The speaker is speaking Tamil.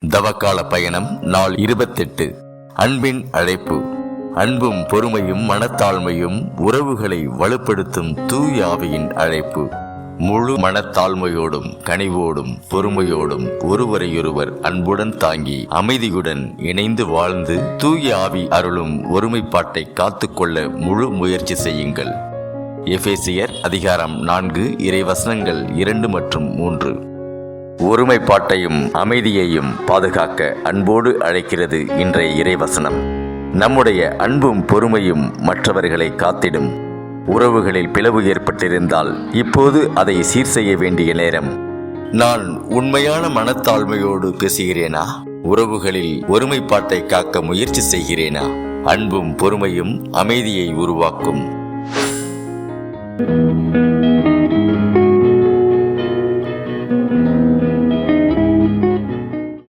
தவக்கால பயணம் நாள் 28. அன்பின் அழைப்பு. அன்பும் பொறுமையும் மனத்தாழ்மையும் உறவுகளை வலுப்படுத்தும் தூய ஆவியின் அழைப்பு. முழு மனத்தாழ்மையோடும் கனிவோடும் பொறுமையோடும் ஒருவரையொருவர் அன்புடன் தாங்கி அமைதியுடன் இணைந்து வாழ்ந்து தூய ஆவி அருளும் ஒருமைப்பாட்டை காத்துக்கொள்ள முழு முயற்சி செய்யுங்கள். எபேசியர் அதிகாரம் 4 இறைவசனங்கள் 2 மற்றும் 3. ஒருமைப்பாட்டையும் அமைதியையும் பாதுகாக்க அன்போடு அழைக்கிறது இன்றைய இறைவசனம். நம்முடைய அன்பும் பொறுமையும் மற்றவர்களை காத்திடும். உறவுகளில் பிளவு ஏற்பட்டிருந்தால் இப்போது அதை சீர் செய்ய வேண்டிய நேரம். நான் உண்மையான மனத்தாழ்மையோடு பேசுகிறேனா? உறவுகளில் ஒருமைப்பாட்டை காக்க முயற்சி செய்கிறேனா? அன்பும் பொறுமையும் அமைதியை உருவாக்கும்.